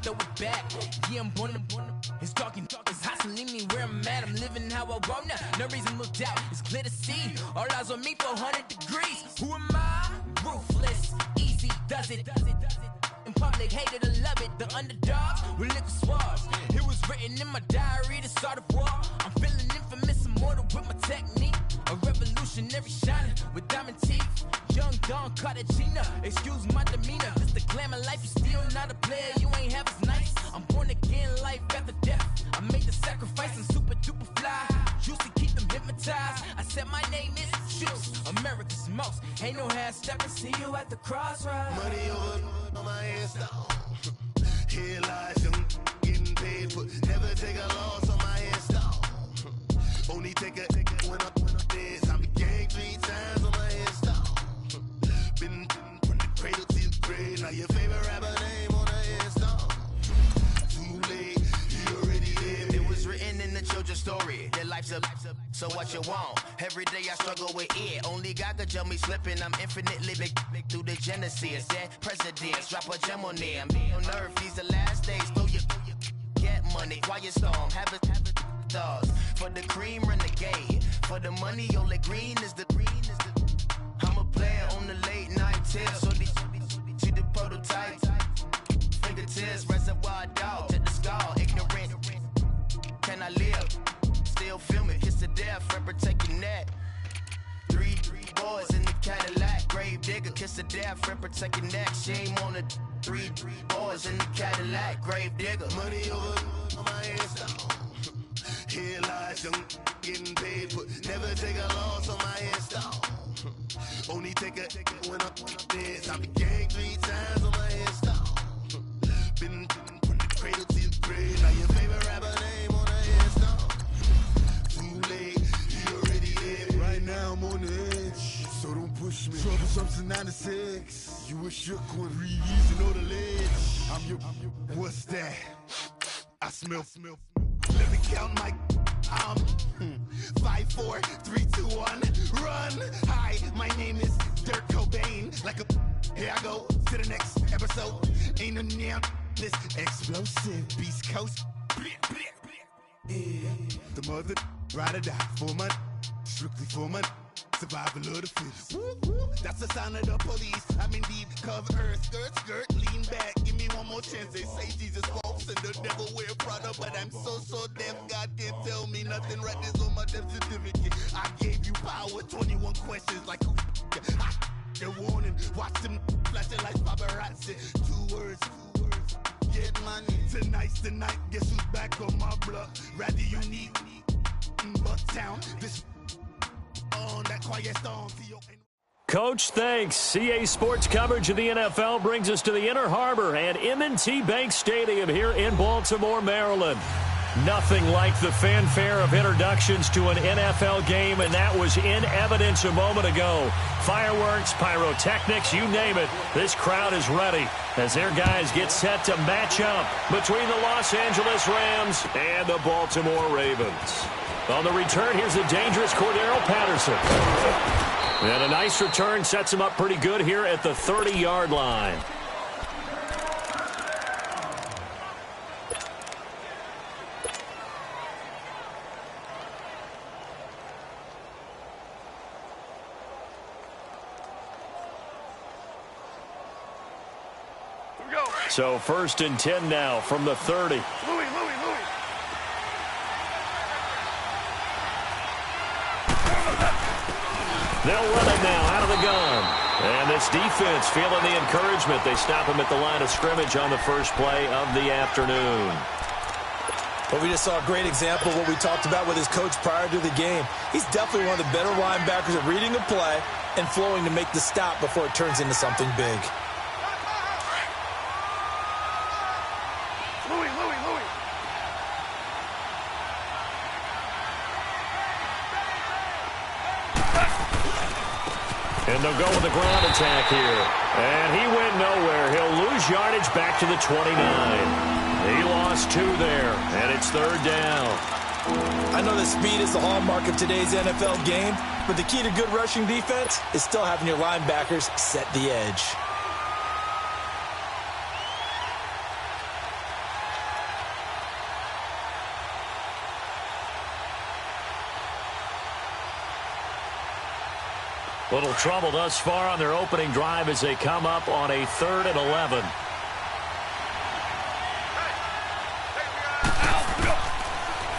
throw it back. Yeah, I'm born to. It's talking, it's hot, so leave me where I'm at. I'm living how I want now. No reason look out, it's clear to see. All eyes on me, 400 degrees. Who am I? Ruthless, easy, does it. In public, hated or love it. The underdogs with liquor swabs. It was written in my diary to start a war. I'm feeling infamous, immortal with my technique. A revolutionary shining with diamond teeth. Young Don Cartagena, excuse my demeanor. This the glamour life, you still not a player. You ain't half as nice. I'm born again, life after death. I made the sacrifice and super duper fly. Juicy, keep them hypnotized. I said my name is Juice, America's most. Ain't no half stepping. See you at the crossroads. Money over on my headstone. Here lies young, getting paid, but never take a loss on my headstone. Only take a when I'm dead. I'm gang 3 times on my headstone. Been from the cradle to the grave. Now your favorite rapper name on the headstone. Too late, you already lived. It was written in the children's story. Their life's up, so what you want? Every day I struggle with it. Only God could tell me slipping. I'm infinitely big through the genesis. Dead presidents, drop a gem on them. On earth, these the last days. Throw your get money, quiet storm. Have a dogs. For the cream, renegade. For the money, only green is the. I'm a player on the late night tips. So these see the prototype. Fingertips, reservoir dog. To the skull, ignorant. Can I live? Still film it, kiss to death, friend, protect your neck. 3 boys in the Cadillac, grave digger, kiss to death, friend, protect your neck. Shame on the 3 boys in the Cadillac, grave digger. Money over on my headstone. Here lies young, getting paid, but never take a loss on my headstone. Only take a when I'm dead. I been gang 3 times on my headstone. Been from the cradle to the grave. Now your favorite rapper name on the headstone. Too late, you already dead. Right now I'm on the edge, so don't push me. Troublesome to 96. You a shook one, reusing all the ledge. I'm your. What's that? I smell. Let me count my. 5, 4, 3, 2, 1, run. Hi, my name is Dirk Cobain. Like a. Here I go to the next episode. Ain't no damn this explosive Beast Coast. Yeah. The mother ride or die for money, strictly for money. Survival of the fittest. That's the sign of the police. I'm indeed cover earth, skirt, lean back. Give me one more chance. They say Jesus walks and the devil wear Prada, but I'm so deaf. God can't tell me nothing. Right this on my death certificate. I gave you power. 21 questions like who? They're warning. Watch them flashing like paparazzi. 2 words. Get money. Tonight's the night. Guess who's back on my block? Rather unique. Bucktown. This. On that quiet storm. Coach, thanks. CA Sports coverage of the NFL brings us to the Inner Harbor and M&T Bank Stadium here in Baltimore, Maryland. Nothing like the fanfare of introductions to an NFL game, and that was in evidence a moment ago. Fireworks, pyrotechnics, you name it. This crowd is ready as their guys get set to match up between the Los Angeles Rams and the Baltimore Ravens. On the return, here's the dangerous Cordero Patterson. And a nice return sets him up pretty good here at the 30-yard line. So 1st and 10 now from the 30. Louis. They'll run it now out of the gun. And this defense feeling the encouragement. They stop him at the line of scrimmage on the first play of the afternoon. Well, we just saw a great example of what we talked about with his coach prior to the game. He's definitely one of the better linebackers at reading a play and flowing to make the stop before it turns into something big. And they'll go with the ground attack here. And he went nowhere. He'll lose yardage back to the 29. He lost 2 there, and it's 3rd down. I know that speed is the hallmark of today's NFL game, but the key to good rushing defense is still having your linebackers set the edge. Little trouble thus far on their opening drive as they come up on a 3rd and 11.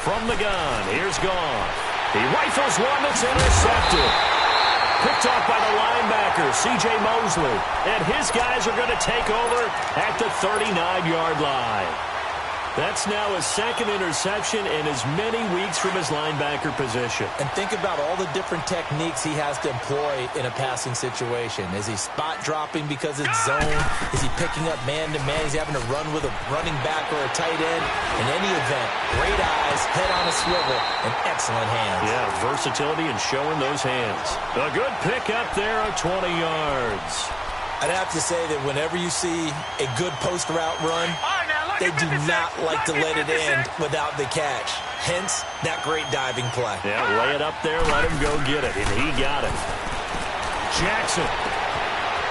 From the gun, here's Goff. He rifles one that's intercepted. Picked off by the linebacker, C.J. Mosley. And his guys are going to take over at the 39-yard line. That's now his 2nd interception in as many weeks from his linebacker position. And think about all the different techniques he has to employ in a passing situation. Is he spot dropping because it's zone? Is he picking up man-to-man? He's having to run with a running back or a tight end. In any event, great eyes, head on a swivel, and excellent hands. Yeah, versatility and showing those hands. A good pick up there of 20 yards. I'd have to say that whenever you see a good post route run, they do not like to let it end without the catch. Hence, that great diving play. Yeah, lay it up there, let him go get it, and he got it. Jackson.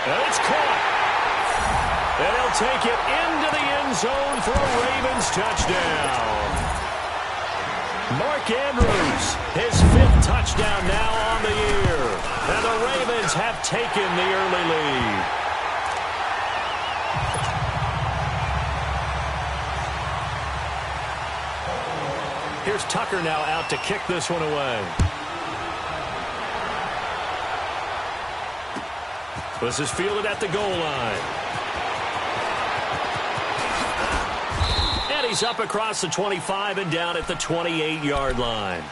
And it's caught. And he'll take it into the end zone for a Ravens touchdown. Mark Andrews, his 5th touchdown now on the year. And the Ravens have taken the early lead. Here's Tucker now out to kick this one away. This is fielded at the goal line. And he's up across the 25 and down at the 28-yard line.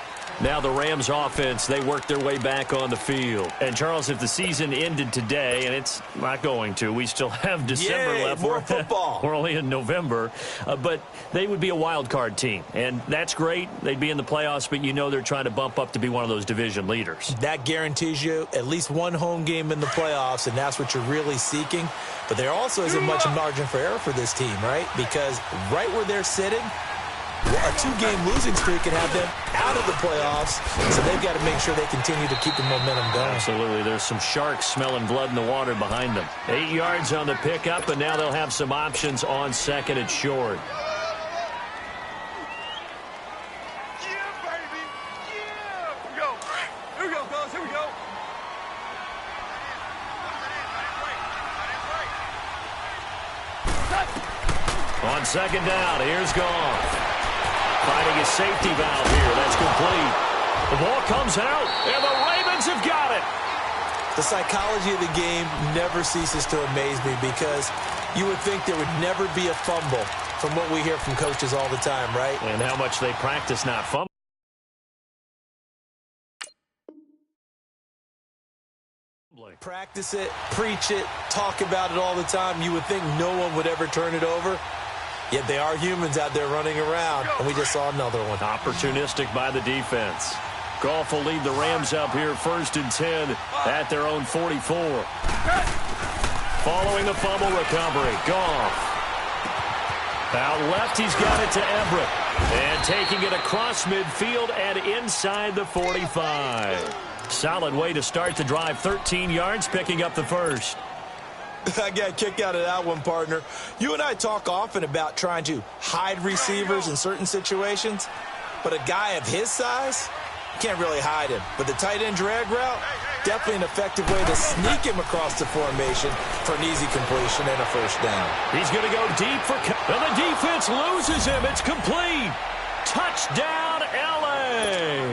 Now the Rams offense, they work their way back on the field. And, Charles, if the season ended today, and it's not going to, we still have December left. More football. We're only in November. But they would be a wild card team. And that's great. They'd be in the playoffs, but you know they're trying to bump up to be one of those division leaders. That guarantees you at least one home game in the playoffs, and that's what you're really seeking. But there also isn't much margin for error for this team, right? Because right where they're sitting, a 2-game losing streak can have them out of the playoffs, so they've got to make sure they continue to keep the momentum going. Absolutely. There's some sharks smelling blood in the water behind them. 8 yards on the pickup, and now they'll have some options on 2nd and short. Yeah, baby. Yeah. Here we go. Here we go, guys. Here we go. On 2nd down, here's Goff. Finding a safety valve here. That's complete. The ball comes out, and the Ravens have got it. The psychology of the game never ceases to amaze me because you would think there would never be a fumble from what we hear from coaches all the time, right? And how much they practice not fumbling. Practice it, preach it, talk about it all the time. You would think no one would ever turn it over. Yet they are humans out there running around, and we just saw another one. Opportunistic by the defense. Goff will lead the Rams up here 1st and 10 at their own 44. Following the fumble recovery, Goff. Out left, he's got it to Everett. And taking it across midfield and inside the 45. Solid way to start the drive. 13 yards, picking up the first. I got a kick out of that one, partner. You and I talk often about trying to hide receivers in certain situations, but a guy of his size, can't really hide him. But the tight end drag route, definitely an effective way to sneak him across the formation for an easy completion and a 1st down. He's going to go deep for, and the defense loses him. It's complete. Touchdown, L.A.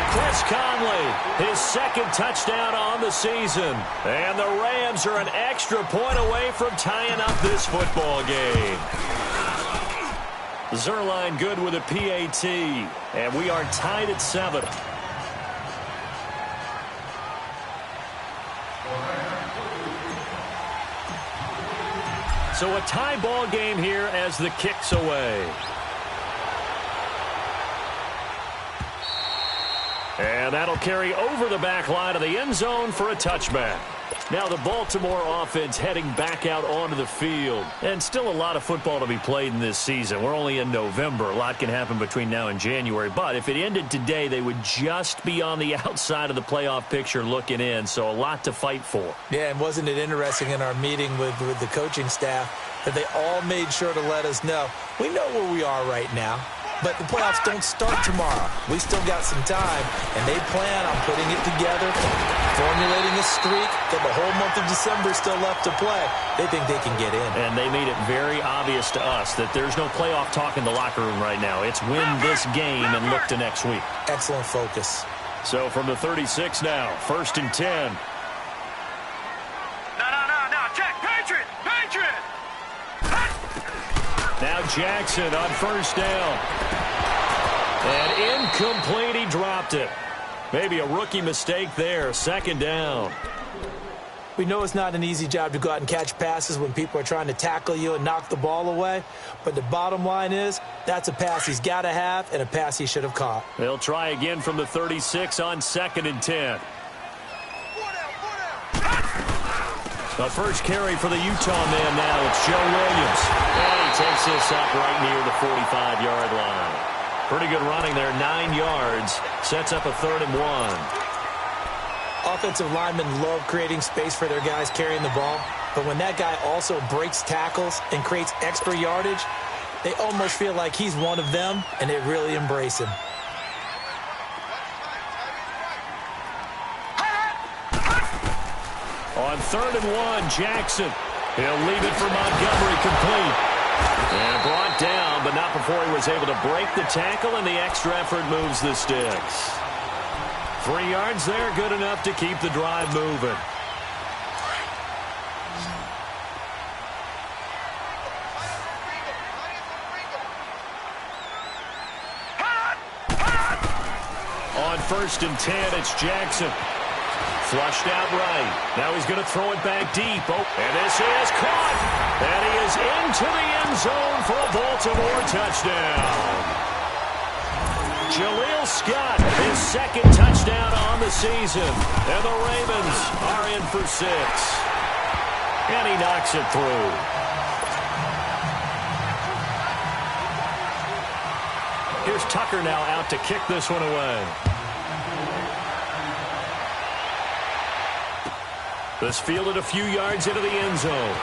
Chris Conley, his 2nd touchdown on the season. And the Rams are an extra point away from tying up this football game. Zerline good with a PAT. And we are tied at 7. So a tie ball game here as the kick's away. And that'll carry over the back line of the end zone for a touchback. Now the Baltimore offense heading back out onto the field. And still a lot of football to be played in this season. We're only in November. A lot can happen between now and January. But if it ended today, they would just be on the outside of the playoff picture looking in. So a lot to fight for. Yeah, and wasn't it interesting in our meeting with the coaching staff that they all made sure to let us know, we know where we are right now. But the playoffs don't start tomorrow. We still got some time, and they plan on putting it together, formulating a streak, that the whole month of December is still left to play. They think they can get in. And they made it very obvious to us that there's no playoff talk in the locker room right now. It's win this game and look to next week. Excellent focus. So from the 36 now, 1st and 10. No, check, Patriot! Now Jackson on 1st down. And incomplete, he dropped it. Maybe a rookie mistake there, 2nd down. We know it's not an easy job to go out and catch passes when people are trying to tackle you and knock the ball away. But the bottom line is, that's a pass he's got to have and a pass he should have caught. They'll try again from the 36 on 2nd and 10. The first carry for the Utah man now. It's Joe Williams. And he takes this up right near the 45-yard line. Pretty good running there, 9 yards. Sets up a 3rd and 1. Offensive linemen love creating space for their guys carrying the ball. But when that guy also breaks tackles and creates extra yardage, they almost feel like he's one of them, and they really embrace him. On 3rd and 1, Jackson. He'll leave it for Montgomery, complete. And brought down, but not before he was able to break the tackle, and the extra effort moves the sticks. 3 yards there, good enough to keep the drive moving. On 1st and 10, it's Jackson. Flushed out right. Now he's going to throw it back deep. Oh, and this is caught. And he is into the end zone for a Baltimore touchdown. Jaleel Scott, his 2nd touchdown on the season. And the Ravens are in for 6. And he knocks it through. Here's Tucker now out to kick this one away. This fielded a few yards into the end zone.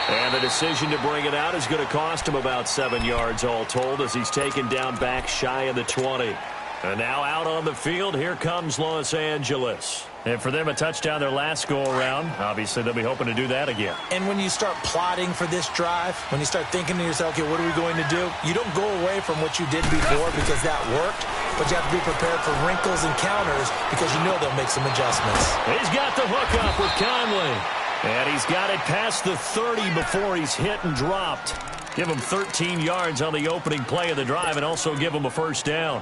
And the decision to bring it out is going to cost him about 7 yards all told as he's taken down back shy of the 20. And now out on the field, here comes Los Angeles. And for them, a touchdown their last go-around. Obviously, they'll be hoping to do that again. And when you start plotting for this drive, when you start thinking to yourself, okay, what are we going to do? You don't go away from what you did before because that worked, but you have to be prepared for wrinkles and counters because you know they'll make some adjustments. He's got the hook up with Conley. And he's got it past the 30 before he's hit and dropped. Give him 13 yards on the opening play of the drive and also give him a 1st down.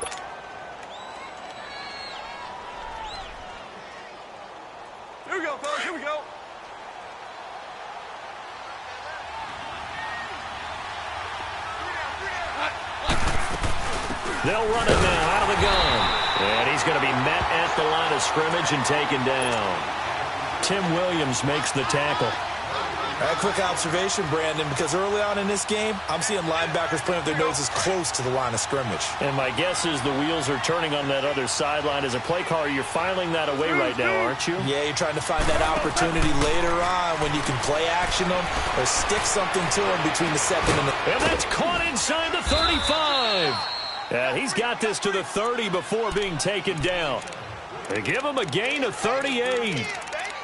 Here we go, fellas, here we go. They'll run it now out of the gun. And he's going to be met at the line of scrimmage and taken down. Tim Williams makes the tackle. All right, quick observation, Brandon, because early on in this game, I'm seeing linebackers playing with their noses close to the line of scrimmage. And my guess is the wheels are turning on that other sideline. As a play caller, you're filing that away right now, aren't you? Yeah, you're trying to find that opportunity later on when you can play action them or stick something to them between the 2nd and the... And that's caught inside the 35. And he's got this to the 30 before being taken down. They give him a gain of 38.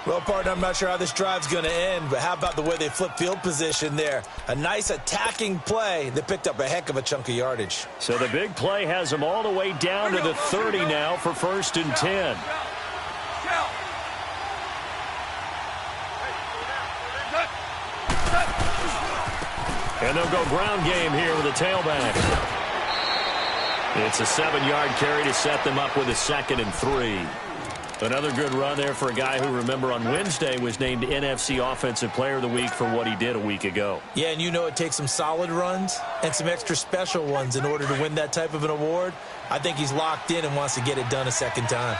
Well, partner, I'm not sure how this drive's going to end, but how about the way they flip field position there? A nice attacking play that picked up a heck of a chunk of yardage. So the big play has them all the way down to the 30 now for 1st and 10. And they'll go ground game here with a tailback. It's a 7-yard carry to set them up with a 2nd and 3. Another good run there for a guy who, remember, on Wednesday was named NFC Offensive Player of the Week for what he did a week ago. Yeah, and you know it takes some solid runs and some extra special ones in order to win that type of an award. I think he's locked in and wants to get it done a 2nd time.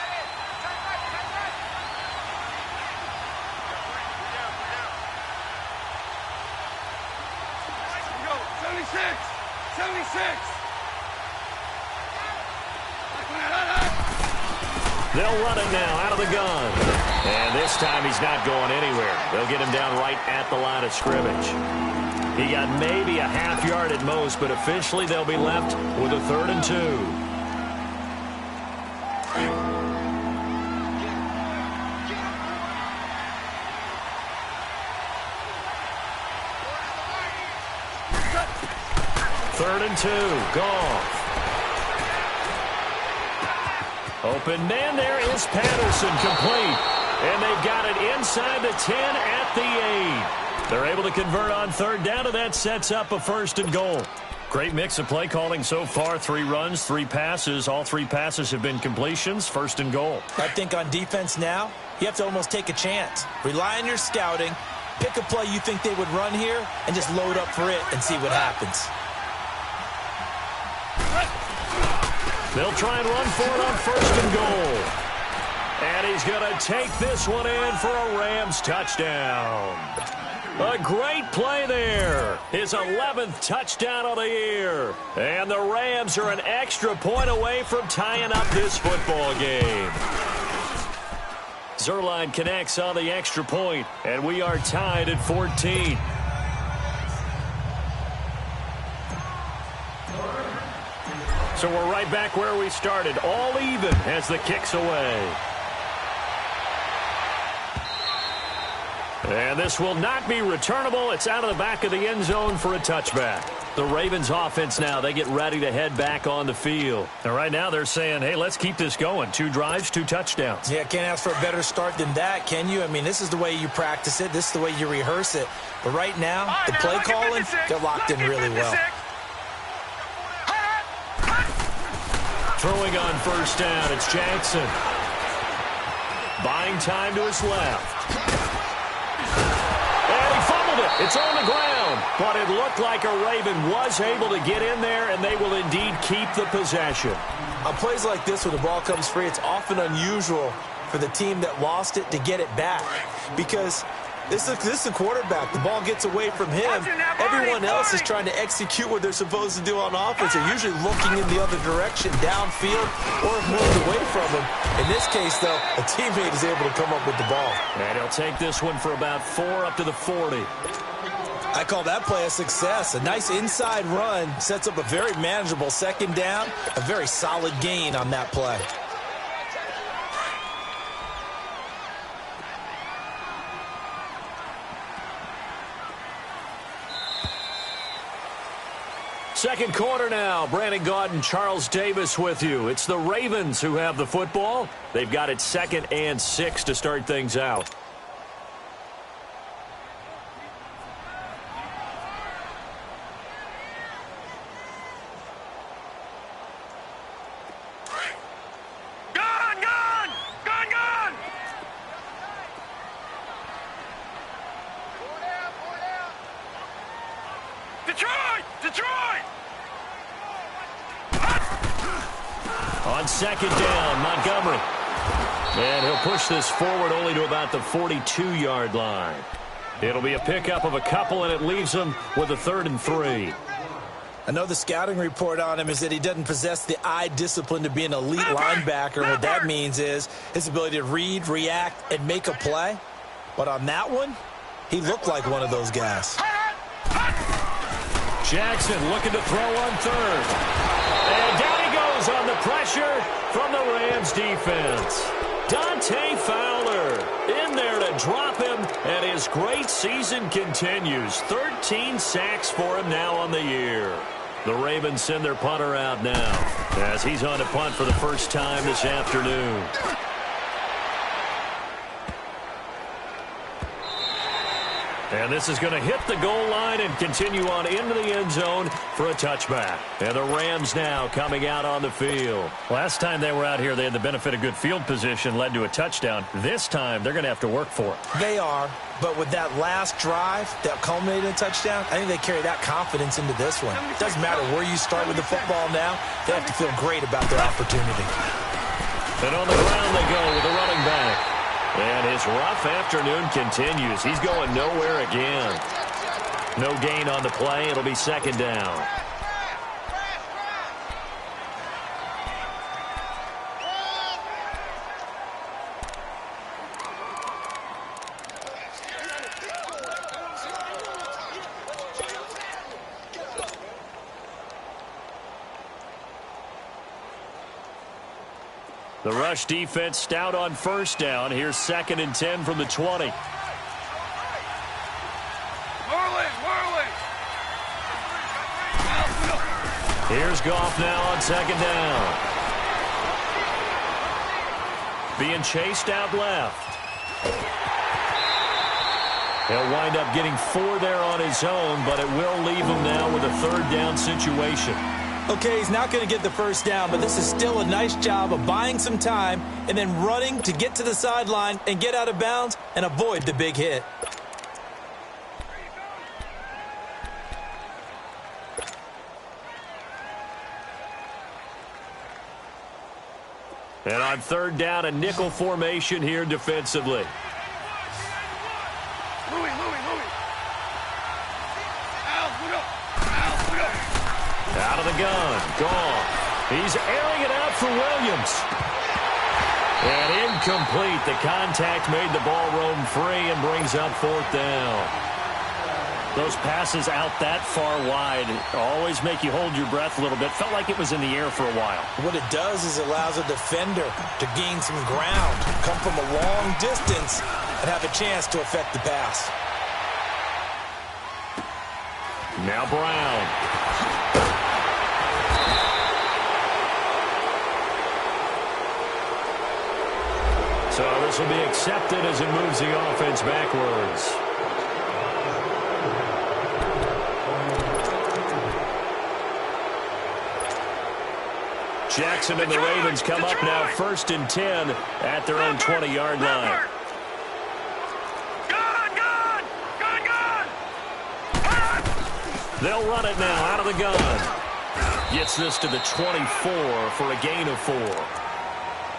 Go, 76! 76! They'll run it now out of the gun. And this time he's not going anywhere. They'll get him down right at the line of scrimmage. He got maybe a half yard at most, but officially they'll be left with a 3rd and 2. Third and 2, Goff. Open man, there is Patterson, complete. And they've got it inside the 10 at the 8. They're able to convert on 3rd down, and that sets up a 1st and goal. Great mix of play calling so far. 3 runs, 3 passes. All 3 passes have been completions. 1st and goal. I think on defense now, you have to almost take a chance. Rely on your scouting. Pick a play you think they would run here, and just load up for it and see what happens. They'll try and run for it on 1st and goal. And he's going to take this one in for a Rams touchdown. A great play there. His 11th touchdown of the year. And the Rams are an extra point away from tying up this football game. Zerline connects on the extra point, and we are tied at 14. So we're right back where we started, all even as the kick's away. And this will not be returnable. It's out of the back of the end zone for a touchback. The Ravens offense now, they get ready to head back on the field. And right now they're saying, hey, let's keep this going. 2 drives, 2 touchdowns. Yeah, can't ask for a better start than that, can you? I mean, this is the way you practice it. This is the way you rehearse it. But right now, the play calling, they're locked in really well. Throwing on 1st down, it's Jackson. Buying time to his left. And he fumbled it. It's on the ground. But it looked like a Raven was able to get in there, and they will indeed keep the possession. On plays like this where the ball comes free, it's often unusual for the team that lost it to get it back. Because this is a quarterback. The ball gets away from him. Everyone else is trying to execute what they're supposed to do on offense. They're usually looking in the other direction, downfield, or have moved away from him. In this case, though, a teammate is able to come up with the ball. And he'll take this one for about 4 up to the 40. I call that play a success. A nice inside run sets up a very manageable 2nd down, a very solid gain on that play. Second quarter now. Brandon Gaudin and Charles Davis with you. It's the Ravens who have the football. They've got it 2nd and 6 to start things out. On 2nd down, Montgomery. And he'll push this forward only to about the 42-yard line. It'll be a pickup of a couple, and it leaves him with a 3rd and 3. I know the scouting report on him is that he doesn't possess the eye discipline to be an elite linebacker. What that means is his ability to read, react, and make a play. But on that one, he looked like one of those guys. Jackson looking to throw on 3rd. And down he goes on the pressure from the Rams defense. Dante Fowler in there to drop him, and his great season continues. 13 sacks for him now on the year. The Ravens send their punter out now as he's on to punt for the first time this afternoon. And this is going to hit the goal line and continue on into the end zone for a touchback. And the Rams now coming out on the field. Last time they were out here, they had the benefit of good field position, led to a touchdown. This time, they're going to have to work for it. They are, but with that last drive that culminated in a touchdown, I think they carry that confidence into this one. It doesn't matter where you start with the football now. They have to feel great about their opportunity. And on the ground they go with the running back. And his rough afternoon continues. He's going nowhere again. No gain on the play. It'll be 2nd down. The rush defense stout on first down. Here's 2nd and 10 from the 20. Here's Goff now on 2nd down. Being chased out left. He'll wind up getting 4 there on his own, but it will leave him now with a 3rd down situation. Okay, he's not going to get the first down, but this is still a nice job of buying some time and then running to get to the sideline and get out of bounds and avoid the big hit. And on 3rd down, a nickel formation here defensively. Out of the gun. Gone. He's airing it out for Williams. And incomplete. The contact made the ball roam free and brings up 4th down. Those passes out that far wide always make you hold your breath a little bit. Felt like it was in the air for a while. What it does is it allows a defender to gain some ground, come from a long distance, and have a chance to affect the pass. Now Brown. So this will be accepted as it moves the offense backwards. Jackson and the Ravens come up now 1st and 10 at their own 20-yard line. They'll run it now out of the gun. Gets this to the 24 for a gain of 4.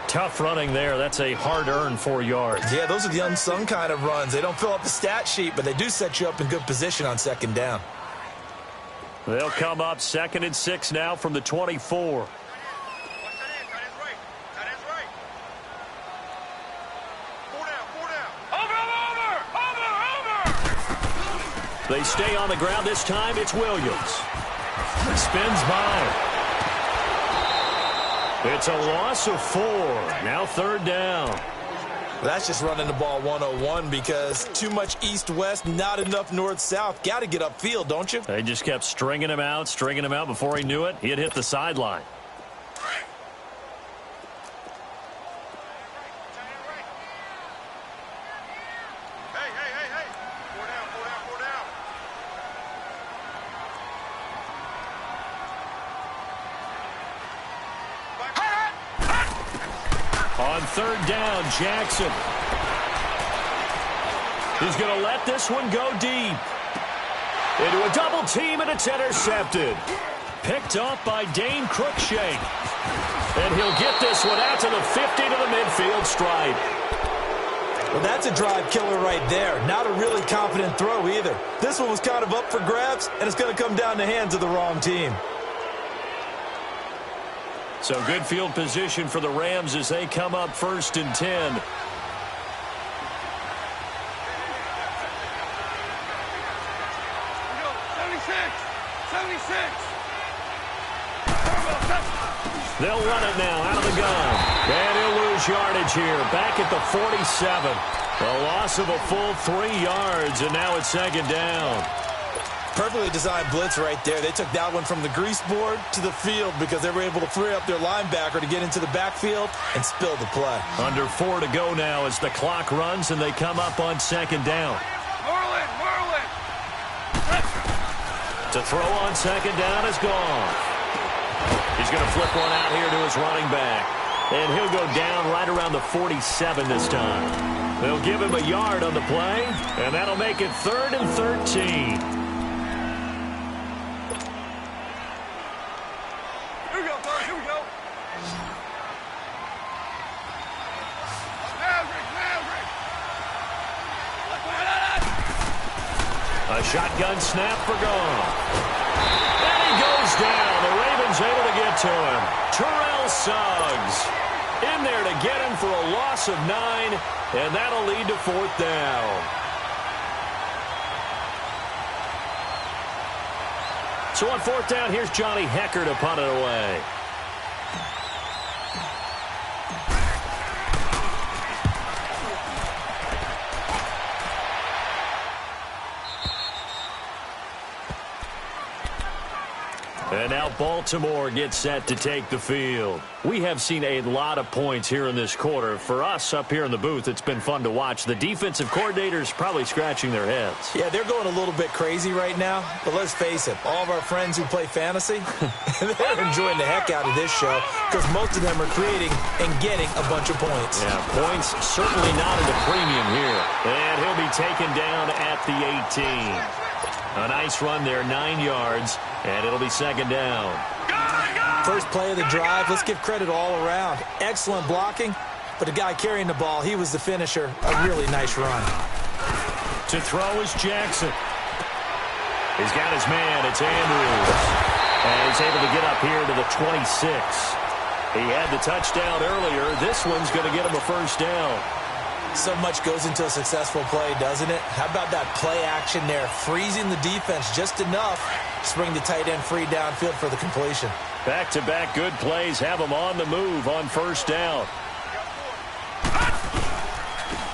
Tough running there. That's a hard-earned 4 yards. Yeah, those are the unsung kind of runs. They don't fill up the stat sheet, but they do set you up in good position on 2nd down. They'll come up 2nd and 6 now from the 24. They stay on the ground. This time it's Williams. Spins by. It's a loss of 4. Now 3rd down. That's just running the ball 101 because too much east-west, not enough north-south. Got to get upfield, don't you? They just kept stringing him out. Before he knew it, he had hit the sideline. On 3rd down, Jackson. He's going to let this one go deep. Into a double team, and it's intercepted. Picked off by Dane Cruikshank. And he'll get this one out to the 50 to the midfield stripe. Well, that's a drive killer right there. Not a really confident throw either. This one was kind of up for grabs, and it's going to come down the hands of the wrong team. So good field position for the Rams as they come up 1st and 10. They'll run it now out of the gun. And he'll lose yardage here. Back at the 47. A loss of a full 3 yards, and now it's 2nd down. Perfectly designed blitz right there. They took that one from the grease board to the field because they were able to free up their linebacker to get into the backfield and spill the play. Under 4 to go now as the clock runs and they come up on 2nd down. Merlin! To throw on 2nd down is gone. He's going to flip one out here to his running back. And he'll go down right around the 47 this time. They'll give him a yard on the play, and that'll make it 3rd and 13. A shotgun snap for Goff. And he goes down. The Ravens able to get to him. Terrell Suggs in there to get him for a loss of 9, and that'll lead to 4th down. So on 4th down, here's Johnny Hecker to punt it away. And now Baltimore gets set to take the field. We have seen a lot of points here in this quarter. For us up here in the booth, it's been fun to watch. The defensive coordinators probably scratching their heads. Yeah, they're going a little bit crazy right now. But let's face it, all of our friends who play fantasy, they're enjoying the heck out of this show because most of them are creating and getting a bunch of points. Yeah, points certainly not at a premium here. And he'll be taken down at the 18. A nice run there, 9 yards, and it'll be second down. First play of the drive, let's give credit all around. Excellent blocking, but the guy carrying the ball, he was the finisher. A really nice run. To throw is Jackson. He's got his man, it's Andrews. And he's able to get up here to the 26. He had the touchdown earlier. This one's going to get him a first down. So much goes into a successful play, doesn't it? How about that play action there? Freezing the defense just enough to bring the tight end free downfield for the completion. Back-to-back good plays have him on the move on first down.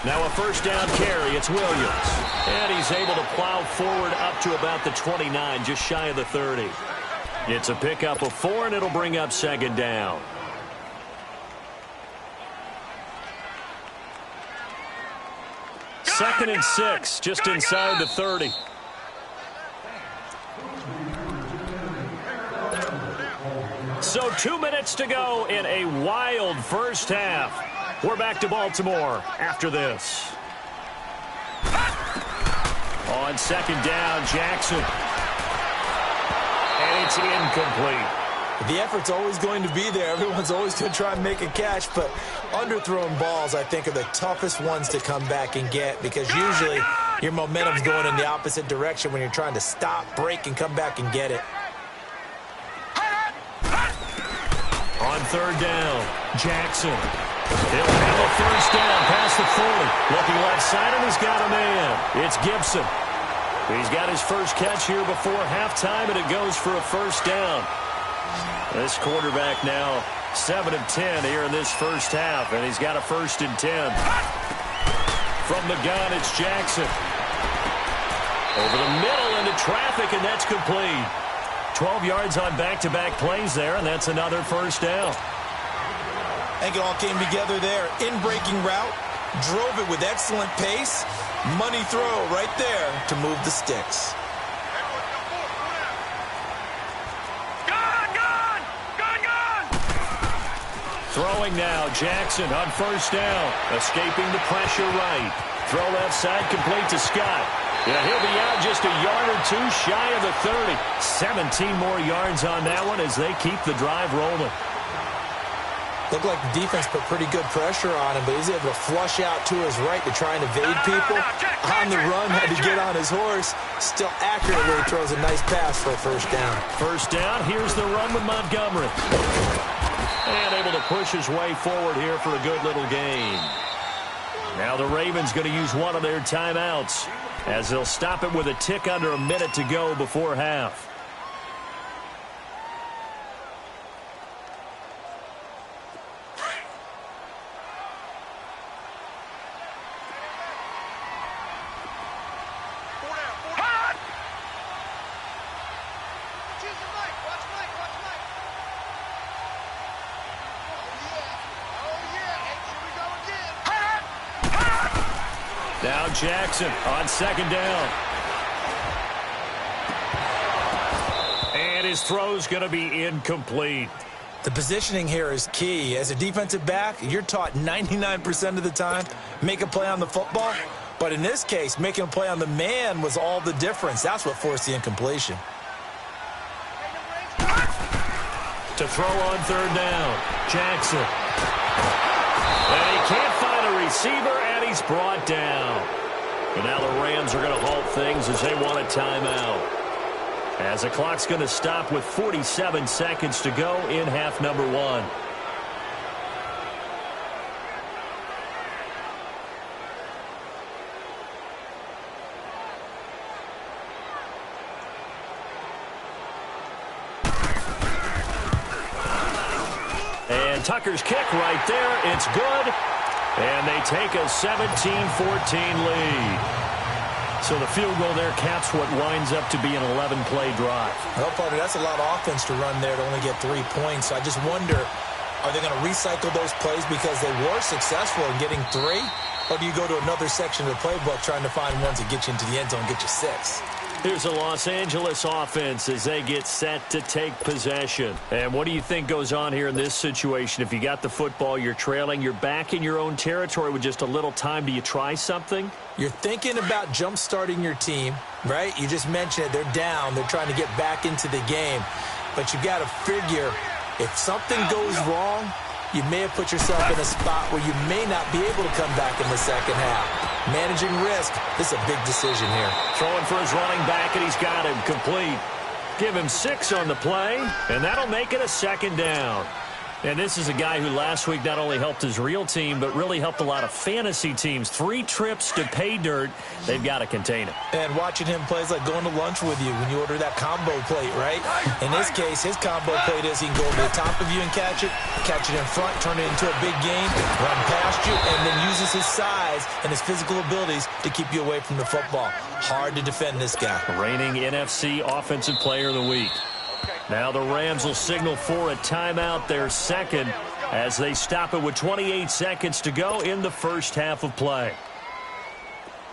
Now a first down carry. It's Williams. And he's able to plow forward up to about the 29, just shy of the 30. It's a pickup of 4, and it'll bring up second down. Second and 6, just inside the 30. So 2 minutes to go in a wild first half. We're back to Baltimore after this. On second down, Jackson. And it's incomplete. The effort's always going to be there. Everyone's always going to try and make a catch, but underthrown balls, I think, are the toughest ones to come back and get because usually your momentum's going in the opposite direction when you're trying to stop, break, and come back and get it. On third down, Jackson. He'll have a first down past the 40. Looking left side, and he's got a man. It's Gibson. He's got his first catch here before halftime, and it goes for a first down. This quarterback now 7 of 10 here in this first half, and he's got a 1st and 10. From the gun, it's Jackson. Over the middle into traffic, and that's complete. 12 yards on back-to-back plays there, and that's another first down. I think it all came together there. In-breaking route, drove it with excellent pace. Money throw right there to move the sticks. Throwing now, Jackson on first down. Escaping the pressure right. Throw left side, complete to Scott. Yeah, he'll be out just a yard or two shy of the 30. 17 more yards on that one as they keep the drive rolling. Looked like the defense put pretty good pressure on him, but he's able to flush out to his right to try and evade people. On the run, had to get on his horse. Still accurately throws a nice pass for a first down. First down, here's the run with Montgomery. And able to push his way forward here for a good little gain. Now the Ravens going to use one of their timeouts as they'll stop it with a tick under a minute to go before half. Now Jackson on second down. And his throw's going to be incomplete. The positioning here is key. As a defensive back, you're taught 99% of the time, make a play on the football. But in this case, making a play on the man was all the difference. That's what forced the incompletion. To throw on third down, Jackson. And he can't find a receiver, and he's brought down. And now the Rams are going to halt things as they want a timeout. As the clock's going to stop with 47 seconds to go in half number 1. And Tucker's kick right there. It's good. And they take a 17-14 lead. So the field goal there caps what winds up to be an 11-play drive. Well, partner, that's a lot of offense to run there to only get 3 points. So I just wonder, are they going to recycle those plays because they were successful in getting 3? Or do you go to another section of the playbook trying to find ones that get you into the end zone and get you 6? Here's the Los Angeles offense as they get set to take possession. And what do you think goes on here in this situation? If you got the football, you're trailing, you're back in your own territory with just a little time. Do you try something? You're thinking about jump-starting your team, right? You just mentioned it. They're down. They're trying to get back into the game. But you've got to figure if something goes wrong, you may have put yourself in a spot where you may not be able to come back in the second half. Managing risk, this is a big decision here. Throwing for his running back, and he's got him complete. Give him 6 on the play, and that'll make it a second down. And this is a guy who last week not only helped his real team, but really helped a lot of fantasy teams. 3 trips to pay dirt. They've got to contain him. And watching him play is like going to lunch with you when you order that combo plate, right? In this case, his combo plate is he can go over the top of you and catch it in front, turn it into a big gain, run past you, and then uses his size and his physical abilities to keep you away from the football. Hard to defend this guy. Reigning NFC Offensive Player of the Week. Now the Rams will signal for a timeout, their second, as they stop it with 28 seconds to go in the first half of play.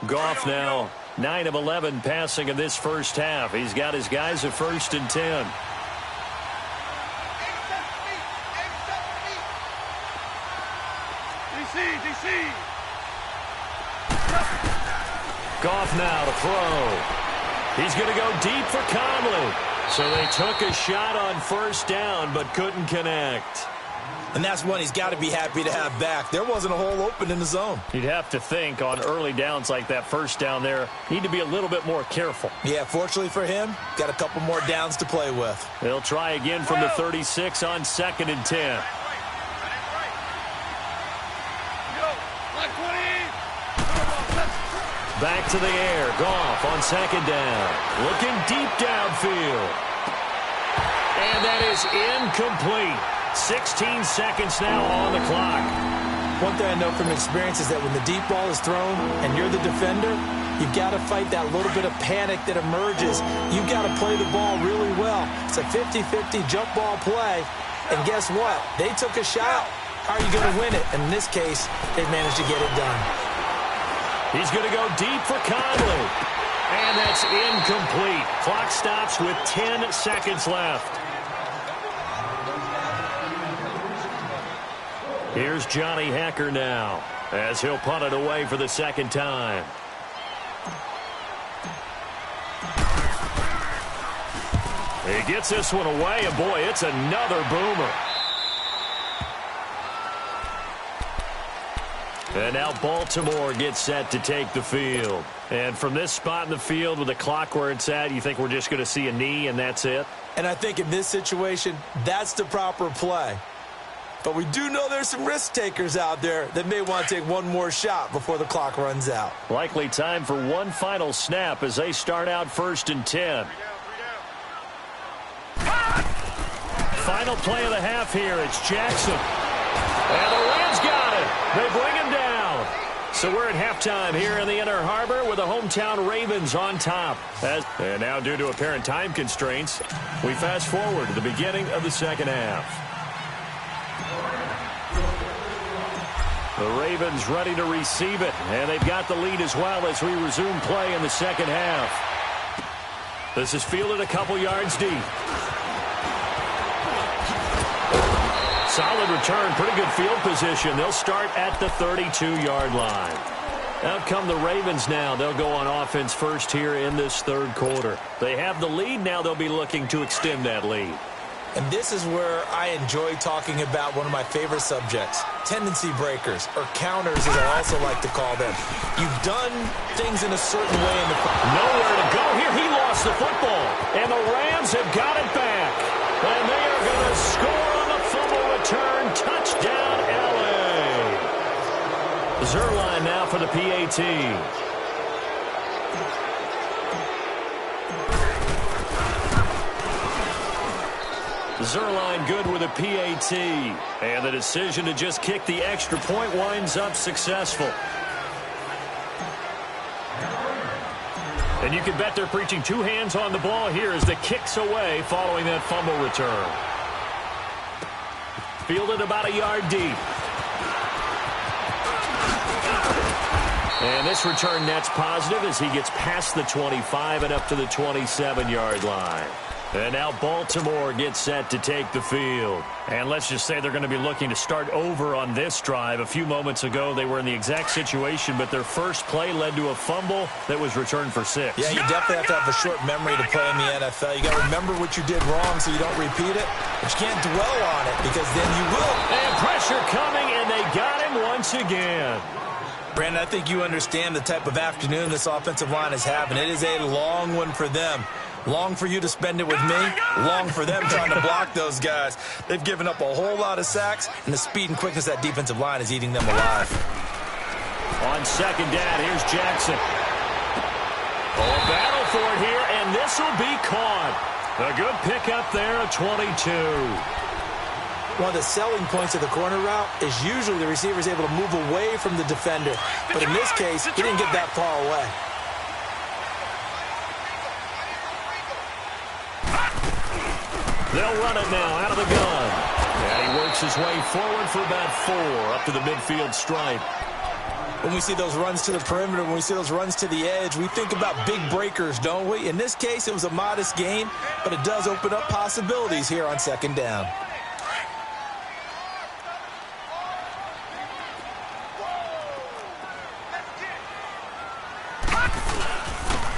Goff now 9 of 11 passing in this first half. He's got his guys at 1st and 10. DC. Goff now to throw. He's going to go deep for Conley. So they took a shot on 1st down, but couldn't connect. And that's one he's got to be happy to have back. There wasn't a hole open in the zone. You'd have to think on early downs like that 1st down there, need to be a little bit more careful. Yeah, fortunately for him, got a couple more downs to play with. They'll try again from the 36 on 2nd and 10. Back to the air. Goff on 2nd down. Looking deep downfield. And that is incomplete. 16 seconds now on the clock. One thing I know from experience is that when the deep ball is thrown and you're the defender, you've got to fight that little bit of panic that emerges. You've got to play the ball really well. It's a 50-50 jump ball play. And guess what? They took a shot. How are you going to win it? And in this case, they've managed to get it done. He's going to go deep for Conley. And that's incomplete. Clock stops with 10 seconds left. Here's Johnny Hacker now as he'll punt it away for the 2nd time. He gets this one away, and boy, it's another boomer. And now Baltimore gets set to take the field. And from this spot in the field with the clock where it's at, you think we're just going to see a knee and that's it? And I think in this situation, that's the proper play. But we do know there's some risk takers out there that may want to take one more shot before the clock runs out. Likely time for one final snap as they start out 1st and 10. Final play of the half here. It's Jackson. And the Rams got it. They bring him down. So we're at halftime here in the Inner Harbor with the hometown Ravens on top. And now due to apparent time constraints, we fast forward to the beginning of the 2nd half. The Ravens ready to receive it, and they've got the lead as well as we resume play in the 2nd half. This is fielded a couple yards deep. Solid return, pretty good field position. They'll start at the 32-yard line. Out come the Ravens now. They'll go on offense first here in this 3rd quarter. They have the lead. Now they'll be looking to extend that lead. And this is where I enjoy talking about one of my favorite subjects, tendency breakers, or counters as I also like to call them. You've done things in a certain way in the... Nowhere to go here. He lost the football. And the Rams have got it back. And they are going to score on the fumble return. Touchdown, L.A. Zerline now for the PAT. Zerline good with a PAT. And the decision to just kick the extra point winds up successful. And you can bet they're preaching two hands on the ball here as the kick's away following that fumble return. Fielded about a yard deep. And this return net's positive as he gets past the 25 and up to the 27-yard line. And now Baltimore gets set to take the field. And let's just say they're going to be looking to start over on this drive. A few moments ago, they were in the exact situation, but their first play led to a fumble that was returned for 6. Yeah, you definitely have to have a short memory to play in the NFL. You got to remember what you did wrong so you don't repeat it. But you can't dwell on it because then you will. And pressure coming, and they got him once again. Brandon, I think you understand the type of afternoon this offensive line is having. It is a long one for them. Long for you to spend it with me. Long for them trying to block those guys. They've given up a whole lot of sacks, and the speed and quickness of that defensive line is eating them alive. On second down, here's Jackson. Oh, a battle for it here, and this will be caught. A good pickup there, a 22. One of the selling points of the corner route is usually the receiver is able to move away from the defender. But in this case, he didn't get that far away. They'll run it now out of the gun. And he works his way forward for about 4 up to the midfield stripe. When we see those runs to the perimeter, when we see those runs to the edge, we think about big breakers, don't we? In this case, it was a modest gain, but it does open up possibilities here on second down.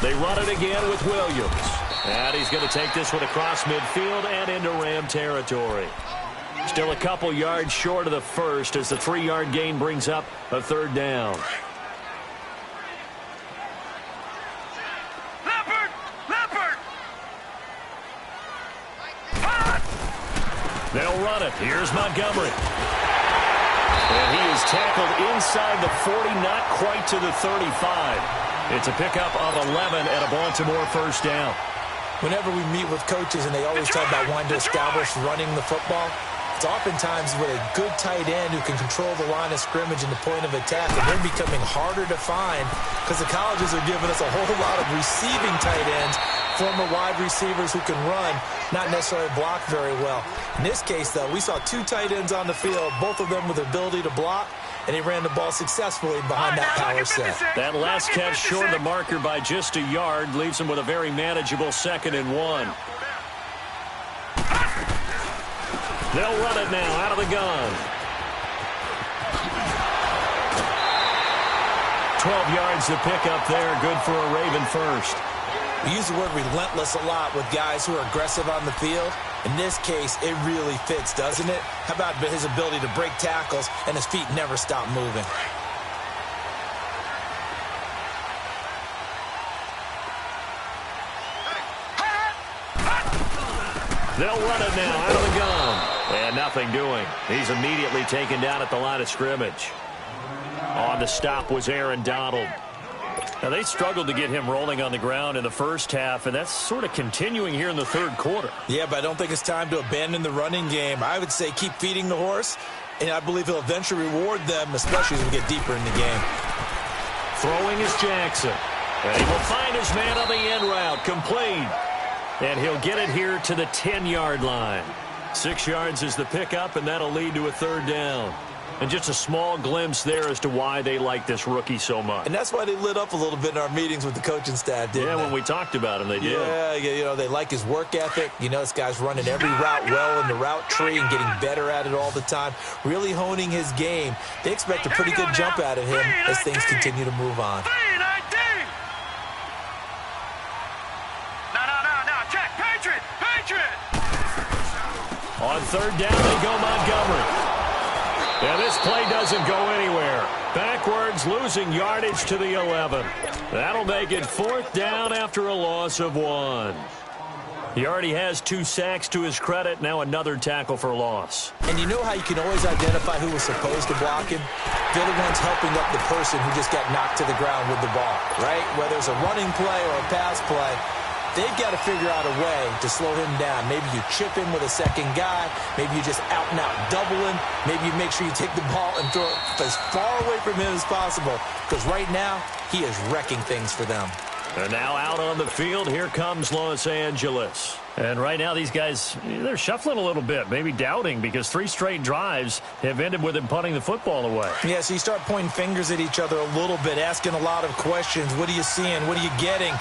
They run it again with Williams. And he's going to take this one across midfield and into Ram territory. Still a couple yards short of the first as the 3-yard gain brings up a third down. Leopard! They'll run it. Here's Montgomery. And he is tackled inside the 40, not quite to the 35. It's a pickup of 11 and a Baltimore first down. Whenever we meet with coaches and they always talk about wanting to establish running the football, it's oftentimes with a good tight end who can control the line of scrimmage and the point of attack, and they're becoming harder to find because the colleges are giving us a whole lot of receiving tight ends, former wide receivers who can run, not necessarily block very well. In this case, though, we saw 2 tight ends on the field, both of them with the ability to block, and he ran the ball successfully behind that power set. That last catch short of the marker by just a yard leaves him with a very manageable 2nd and 1. They'll run it now out of the gun. 12 yards to pick up there. Good for a Raven first. We use the word relentless a lot with guys who are aggressive on the field. In this case, it really fits, doesn't it? How about his ability to break tackles and his feet never stop moving? They'll run it now out of the gun. And nothing doing. He's immediately taken down at the line of scrimmage. On the stop was Aaron Donald. Now, they struggled to get him rolling on the ground in the first half, and that's sort of continuing here in the third quarter. Yeah, but I don't think it's time to abandon the running game. I would say keep feeding the horse, and I believe he'll eventually reward them, especially as we get deeper in the game. Throwing is Jackson. And he will find his man on the end route, complete. And he'll get it here to the 10-yard line. 6 yards is the pickup, and that'll lead to a third down. And just a small glimpse there as to why they like this rookie so much. And that's why they lit up a little bit in our meetings with the coaching staff, didn't they? Yeah, when we talked about him, they did. Yeah, you know, they like his work ethic. You know, this guy's running every route well in the route tree and getting better at it all the time, really honing his game. They expect a pretty good jump out of him as things continue to move on. No, check, Patriot! On third down, they go Montgomery. And this play doesn't go anywhere. Backwards, losing yardage to the 11. That'll make it 4th down after a loss of 1. He already has 2 sacks to his credit. Now another tackle for loss. And you know how you can always identify who was supposed to block him? They're the ones helping up the person who just got knocked to the ground with the ball, right? Whether it's a running play or a pass play, they've got to figure out a way to slow him down. Maybe you chip him with a second guy. Maybe you just out-and-out double him. Maybe you make sure you take the ball and throw it as far away from him as possible. Because right now, he is wrecking things for them. And now out on the field, here comes Los Angeles. And right now these guys, they're shuffling a little bit, maybe doubting, because 3 straight drives have ended with him punting the football away. Yeah, so you start pointing fingers at each other a little bit, asking a lot of questions. What are you seeing? What are you getting?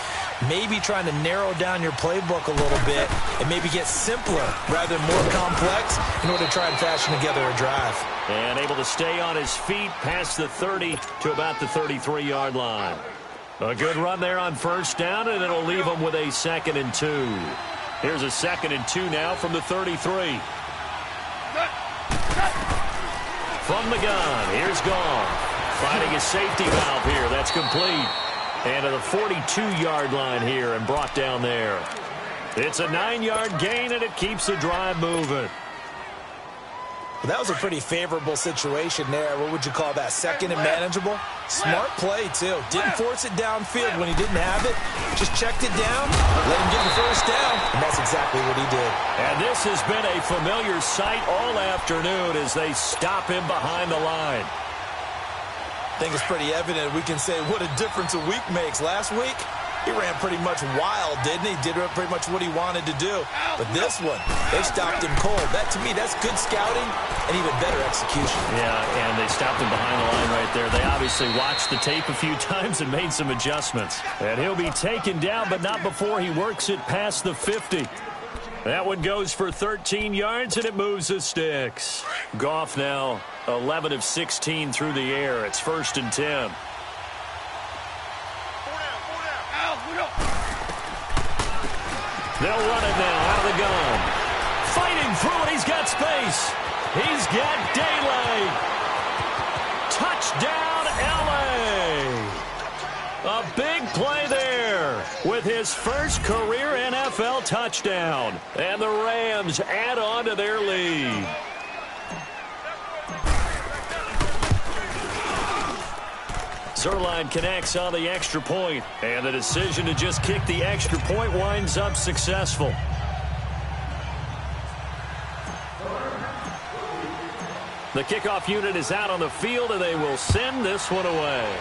Maybe trying to narrow down your playbook a little bit and maybe get simpler rather than more complex in order to try and fashion together a drive. And able to stay on his feet past the 30 to about the 33-yard line. A good run there on first down, and it'll leave him with a 2nd and 2. Here's a 2nd and 2 now from the 33. From the gun, here's Goff. Finding a safety valve here. That's complete. And to the 42-yard line here and brought down there. It's a 9-yard gain, and it keeps the drive moving. Well, that was a pretty favorable situation there. What would you call that? 2nd and manageable? Smart play, too. Didn't force it downfield when he didn't have it. Just checked it down, let him get the first down, and that's exactly what he did. And this has been a familiar sight all afternoon as they stop him behind the line. I think it's pretty evident we can say what a difference a week makes. Last week, he ran pretty much wild, didn't he? Did pretty much what he wanted to do. But this one, they stopped him cold. That, to me, that's good scouting and even better execution. Yeah, and they stopped him behind the line right there. They obviously watched the tape a few times and made some adjustments. And he'll be taken down, but not before he works it past the 50. That one goes for 13 yards, and it moves the sticks. Goff now 11 of 16 through the air. It's 1st and 10. They'll run it now out of the gun. Fighting through it. He's got space. He's got daylight. Touchdown, L.A. A big play there with his first career NFL touchdown. And the Rams add on to their lead. Zerline connects on the extra point, and the decision to just kick the extra point winds up successful. The kickoff unit is out on the field, and they will send this one away.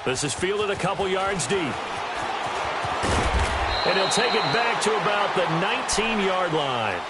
This is fielded a couple yards deep. And he'll take it back to about the 19-yard line.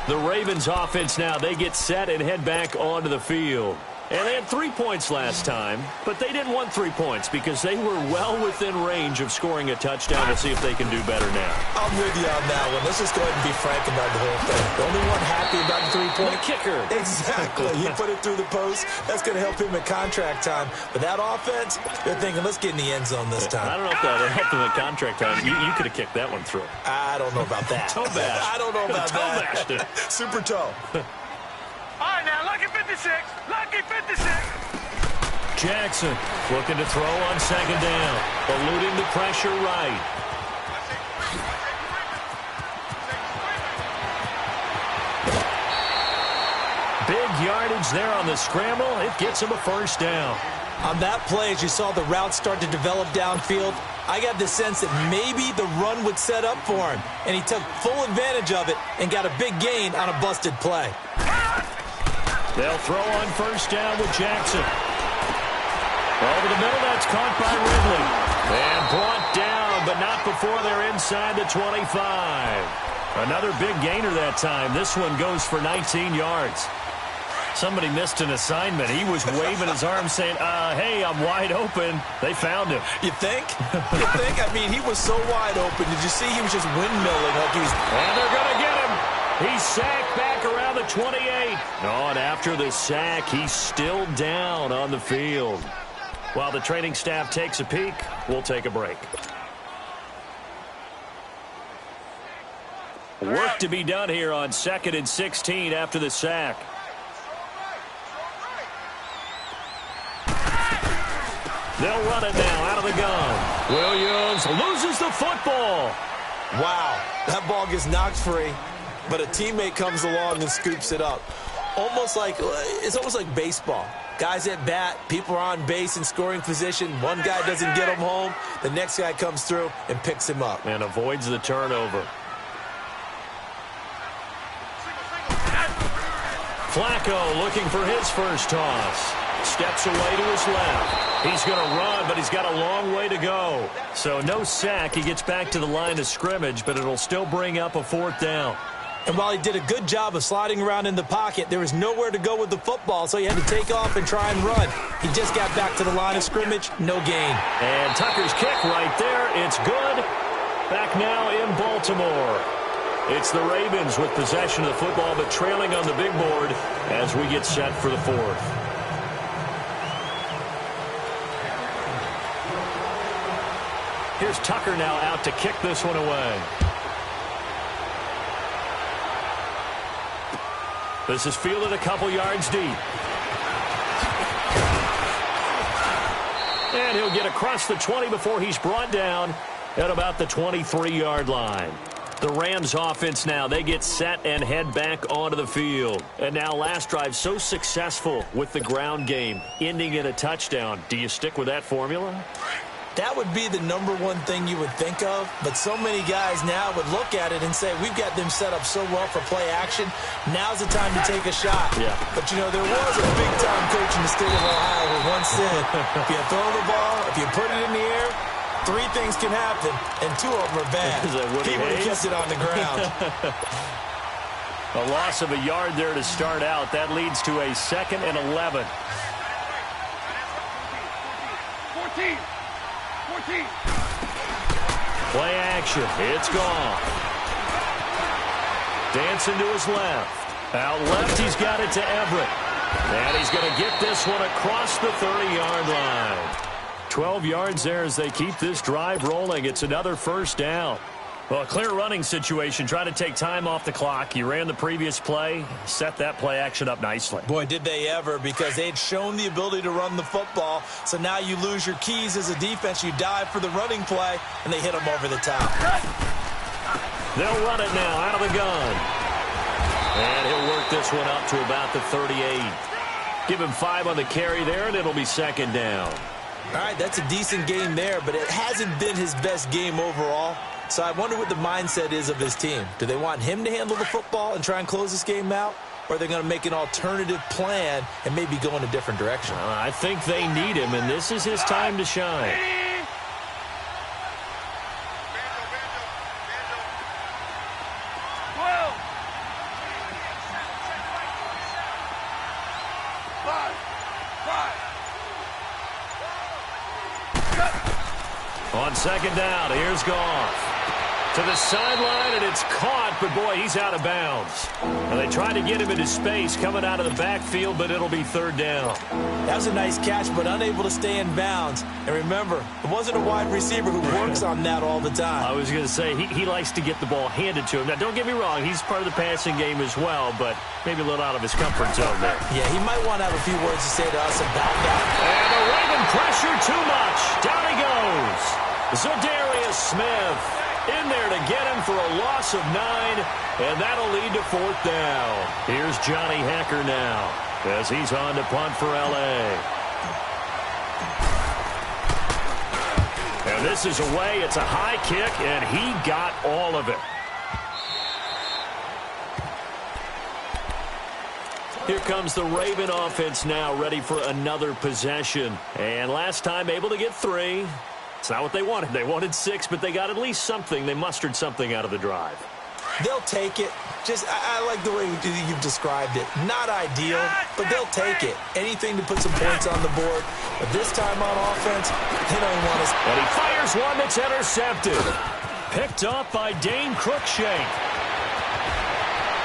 The Ravens offense now, they get set and head back onto the field. And they had 3 points last time, but they didn't want 3 points because they were well within range of scoring a touchdown. We'll see if they can do better now. I'm with you on that one. Let's just go ahead and be frank about the whole thing. The only one happy about the 3-point kicker. Exactly. He put it through the post. That's going to help him at contract time. But that offense, they're thinking, let's get in the end zone this time. I don't know if that helped him at contract time. You could have kicked that one through. I don't know about that. Toe bash. I don't know about that. Toe bashed it. Super toe. All right, now, lucky 56. Lucky 56. Jackson looking to throw on 2nd down. Eluding the pressure right. Big yardage there on the scramble. It gets him a first down. On that play, as you saw the route start to develop downfield, I got the sense that maybe the run would set up for him, and he took full advantage of it and got a big gain on a busted play. They'll throw on first down with Jackson. Over the middle, that's caught by Ridley. And brought down, but not before they're inside the 25. Another big gainer that time. This one goes for 19 yards. Somebody missed an assignment. He was waving his arm saying, hey, I'm wide open. They found him. You think? You think? I mean, he was so wide open. Did you see he was just windmilling like he was... And they're going to get him. He's sacked back around the 28. Oh, and after the sack, he's still down on the field. While the training staff takes a peek, we'll take a break. Work to be done here on 2nd and 16 after the sack. They'll run it now out of the gun. Williams loses the football. Wow, that ball gets knocked free, but a teammate comes along and scoops it up. It's almost like baseball. Guys at bat, people are on base in scoring position. One guy doesn't get him home. The next guy comes through and picks him up. And avoids the turnover. Flacco looking for his first toss. steps away to his left. He's going to run, but he's got a long way to go. So no sack. He gets back to the line of scrimmage, but it'll still bring up a 4th down. And while he did a good job of sliding around in the pocket, there was nowhere to go with the football, so he had to take off and try and run. He just got back to the line of scrimmage, no gain. And Tucker's kick right there. It's good. Back now in Baltimore. It's the Ravens with possession of the football, but trailing on the big board as we get set for the 4th. Here's Tucker now out to kick this one away. This is fielded a couple yards deep. And he'll get across the 20 before he's brought down at about the 23-yard line. The Rams offense now, they get set and head back onto the field. And now last drive so successful with the ground game, ending in a touchdown. Do you stick with that formula? That would be the #1 thing you would think of, but so many guys now would look at it and say, we've got them set up so well for play action, now's the time to take a shot. Yeah. But, you know, there was a big-time coach in the state of Ohio who once said, if you throw the ball, if you put it in the air, 3 things can happen, and 2 of them are bad. He would have kept it on the ground. A loss of a yard there to start out. That leads to a 2nd and 11. 14. Play action. It's gone. Dancing to his left. Out left, he's got it to Everett. And he's going to get this one across the 30-yard line. 12 yards there as they keep this drive rolling. It's another 1st down. Well, a clear running situation. Try to take time off the clock. You ran the previous play, set that play action up nicely. Boy, did they ever, because they'd shown the ability to run the football. So now you lose your keys as a defense. You dive for the running play, and they hit them over the top. They'll run it now out of the gun. And he'll work this one up to about the 38. Give him 5 on the carry there, and it'll be 2nd down. All right, that's a decent game there, but it hasn't been his best game overall. So I wonder what the mindset is of his team. Do they want him to handle the football and try and close this game out? Or are they going to make an alternative plan and maybe go in a different direction? I think they need him, and this is his time to shine. On 2nd down, here's Goff. To the sideline, and it's caught, but boy, he's out of bounds. And they try to get him into space coming out of the backfield, but it'll be 3rd down. That was a nice catch, but unable to stay in bounds. And remember, it wasn't a wide receiver who works on that all the time. I was going to say, he likes to get the ball handed to him. Now, don't get me wrong, he's part of the passing game as well, but maybe a little out of his comfort zone there. Yeah, he might want to have a few words to say to us about that. And the Raven pressure too much. Down he goes. Zadarius Smith in there to get him for a loss of 9, and that'll lead to 4th down. Here's Johnny Hacker now as he's on to punt for L.A. And this is away. It's a high kick, and he got all of it. Here comes the Raven offense now, ready for another possession. And last time able to get 3. It's not what they wanted. They wanted 6, but they got at least something. They mustered something out of the drive. They'll take it. I like the way you've described it. Not ideal, but they'll take it. Anything to put some points on the board. But this time on offense, they don't want us. And he fires one that's intercepted. Picked up by Dane Cruikshank.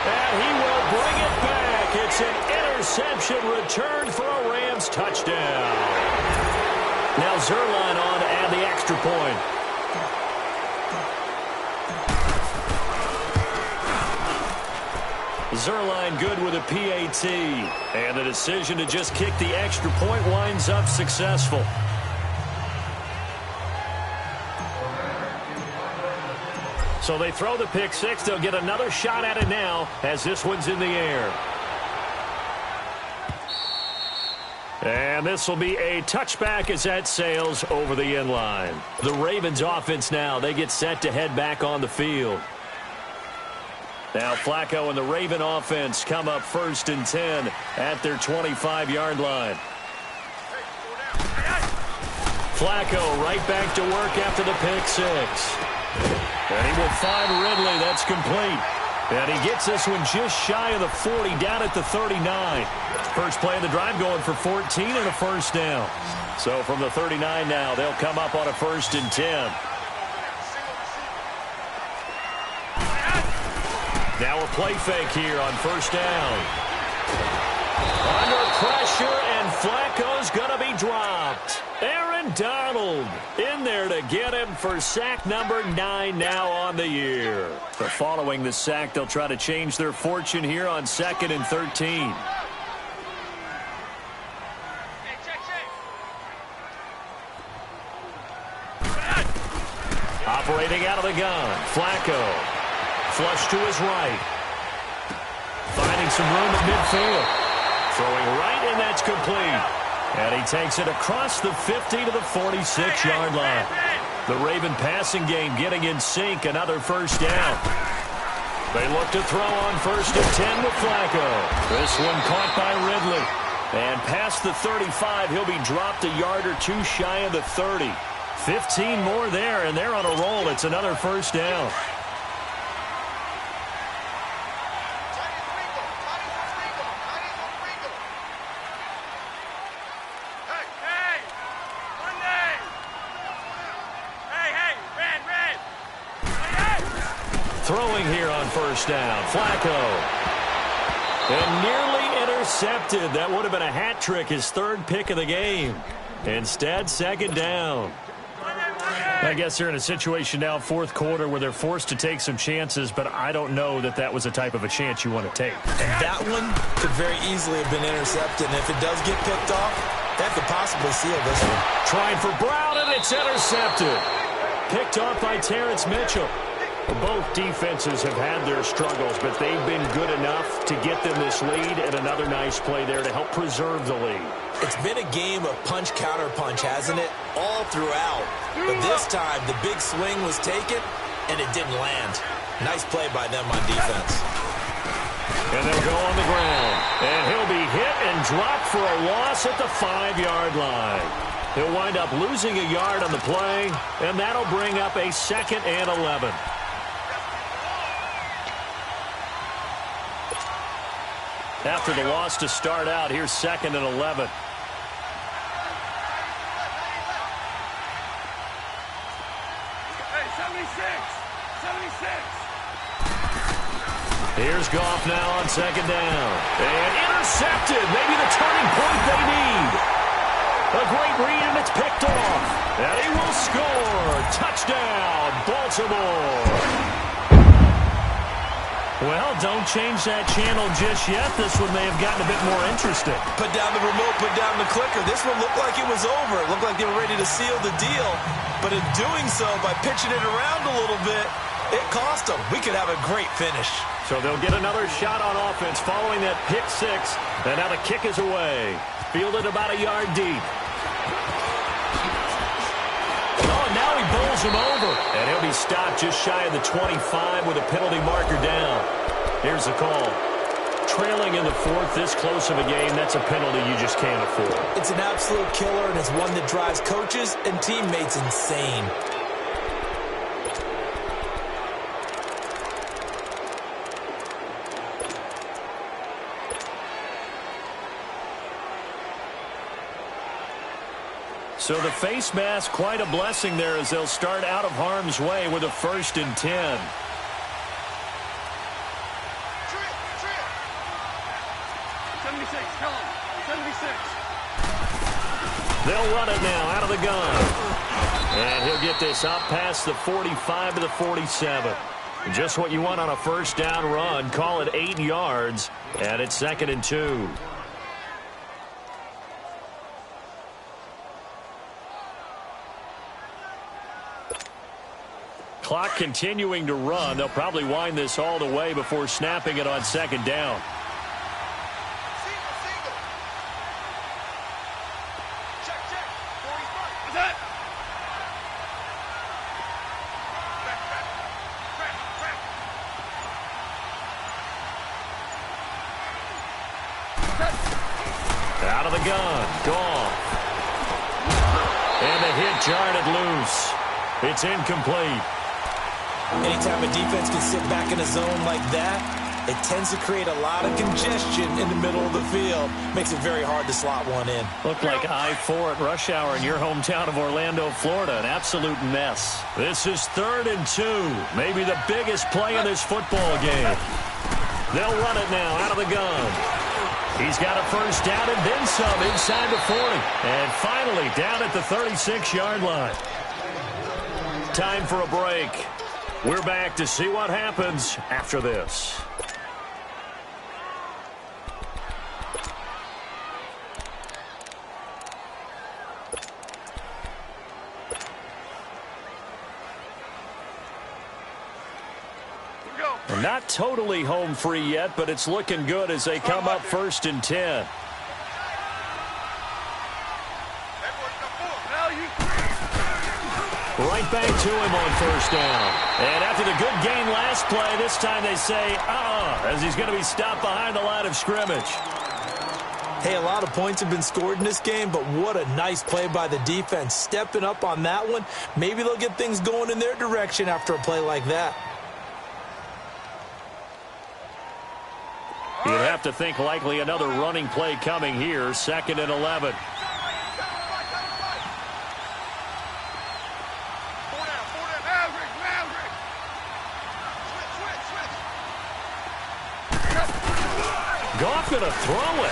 And he will bring it back. It's an interception return for a Rams touchdown. Now Zerline on to add the extra point. Zerline good with a PAT. And the decision to just kick the extra point winds up successful. So they throw the pick 6. They'll get another shot at it now as this one's in the air. And this will be a touchback as that sails over the end line. The Ravens offense now, they get set to head back on the field. Now Flacco and the Raven offense come up 1st and 10 at their 25-yard line. Flacco right back to work after the pick six. And he will find Ridley. That's complete. And he gets this one just shy of the 40, down at the 39. First play of the drive going for 14 and a first down. So from the 39 now, they'll come up on a 1st and 10. Now a play fake here on 1st down. Under pressure, and Flacco's going to be dropped. Aaron Donald in there to get him for sack number 9 now on the year. But following the sack, they'll try to change their fortune here on 2nd and 13. Operating out of the gun, Flacco. Flush to his right. Finding some room at midfield. Throwing right, and that's complete. And he takes it across the 50 to the 46-yard line. The Raven passing game getting in sync. Another first down. They look to throw on 1st and 10 with Flacco. This one caught by Ridley. And past the 35, he'll be dropped a yard or two shy of the 30. 15 more there, and they're on a roll. It's another first down. Throwing here on 1st down, Flacco. And nearly intercepted. That would have been a hat trick, his 3rd pick of the game. Instead, 2nd down. I guess they're in a situation now, 4th quarter, where they're forced to take some chances, but I don't know that that was the type of a chance you want to take. And that one could very easily have been intercepted, and if it does get picked off, that could possibly seal this one. Trying for Brown, and it's intercepted. Picked off by Terrence Mitchell. Both defenses have had their struggles, but they've been good enough to get them this lead, and another nice play there to help preserve the lead. It's been a game of punch-counter-punch, hasn't it? All throughout. But this time, the big swing was taken, and it didn't land. Nice play by them on defense. And they'll go on the ground. And he'll be hit and dropped for a loss at the 5-yard line. He'll wind up losing a yard on the play, and that'll bring up a 2nd and 11. After the loss to start out, here's 2nd and 11. Hey, 76. Here's Goff now on 2nd down. And intercepted. Maybe the turning point they need. A great read, and it's picked off. And he will score. Touchdown, Baltimore. Well, don't change that channel just yet. This one may have gotten a bit more interesting. Put down the remote, put down the clicker. This one looked like it was over. It looked like they were ready to seal the deal. But in doing so, by pitching it around a little bit, it cost them. We could have a great finish. So they'll get another shot on offense following that pick six. And now the kick is away. Fielded about a yard deep. Oh, now he bowls him over. And he'll be stopped just shy of the 25 with a penalty marker down. Here's the call. Trailing in the 4th, this close of a game, that's a penalty you just can't afford. It's an absolute killer, and it's one that drives coaches and teammates insane. So the face mask, quite a blessing there as they'll start out of harm's way with a 1st and 10. They'll run it now out of the gun. And he'll get this up past the 45 to the 47. Just what you want on a 1st down run. Call it 8 yards. And it's 2nd and 2. Clock continuing to run. They'll probably wind this all the way before snapping it on 2nd down. Out of the gun. Goff. And the hit jarred it loose. It's incomplete. Anytime a defense can sit back in a zone like that, it tends to create a lot of congestion in the middle of the field. Makes it very hard to slot one in. Looked like I-4 at rush hour in your hometown of Orlando, Florida. An absolute mess. This is 3rd and 2. Maybe the biggest play in this football game. They'll run it now out of the gun. He's got a first down and then some inside the 40. And finally down at the 36-yard line. Time for a break. We're back to see what happens after this. Not totally home free yet, but it's looking good as they come up 1st and 10. Right back to him on 1st down. And after the good gain last play, this time they say, as he's going to be stopped behind the line of scrimmage. Hey, a lot of points have been scored in this game, but what a nice play by the defense. Stepping up on that one, maybe they'll get things going in their direction after a play like that. You'd have to think likely another running play coming here. 2nd and 11. Goff going to throw it.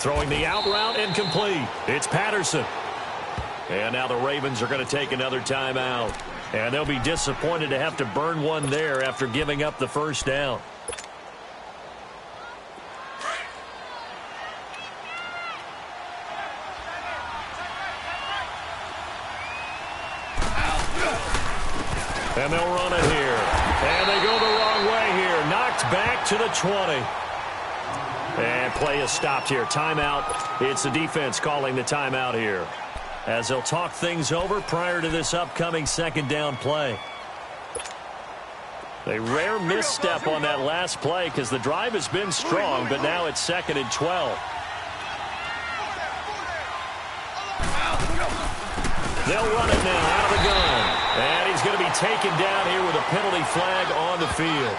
Throwing the out route incomplete. It's Patterson. And now the Ravens are going to take another timeout. And they'll be disappointed to have to burn one there after giving up the first down. And they'll run it here. And they go the wrong way here. Knocked back to the 20. And play is stopped here. Timeout. It's the defense calling the timeout here, as they'll talk things over prior to this upcoming 2nd down play. A rare misstep on that last play because the drive has been strong, but now it's 2nd and 12. They'll run it now out of the gun. And he's going to be taken down here with a penalty flag on the field.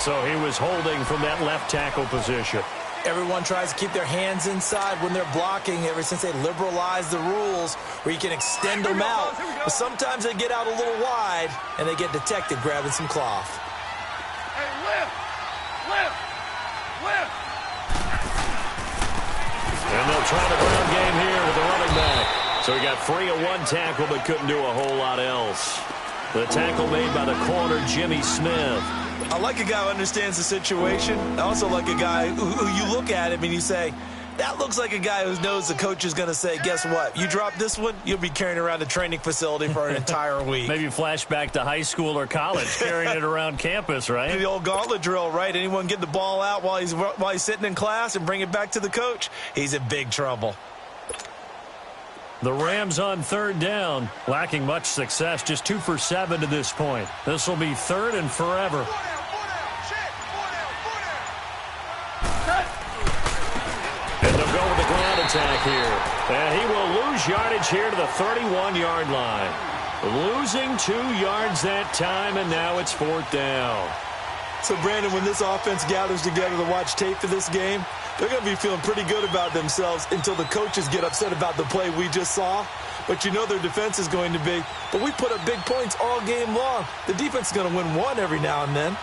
So he was holding from that left tackle position. Everyone tries to keep their hands inside when they're blocking ever since they liberalized the rules where you can extend them out. But sometimes they get out a little wide and they get detected grabbing some cloth. Hey, lift! Lift! Lift! And they'll try the ground game here with the running back. So he got free of one tackle but couldn't do a whole lot else. The tackle made by the corner, Jimmy Smith. I like a guy who understands the situation. I also like a guy who you look at him and you say, that looks like a guy who knows the coach is going to say, guess what? You drop this one, you'll be carrying around a training facility for an entire week. Maybe flash back to high school or college, carrying it around campus, right? The old gauntlet drill, right? Anyone get the ball out while he's sitting in class and bring it back to the coach, he's in big trouble. The Rams on 3rd down, lacking much success, just 2 for 7 to this point. This will be 3rd and forever. And they'll go with the ground attack here. And he will lose yardage here to the 31-yard line. Losing 2 yards that time, and now it's 4th down. So, Brandon, when this offense gathers together to watch tape for this game, they're going to be feeling pretty good about themselves until the coaches get upset about the play we just saw. But you know their defense is going to be, but we put up big points all game long. The defense is going to win one every now and then.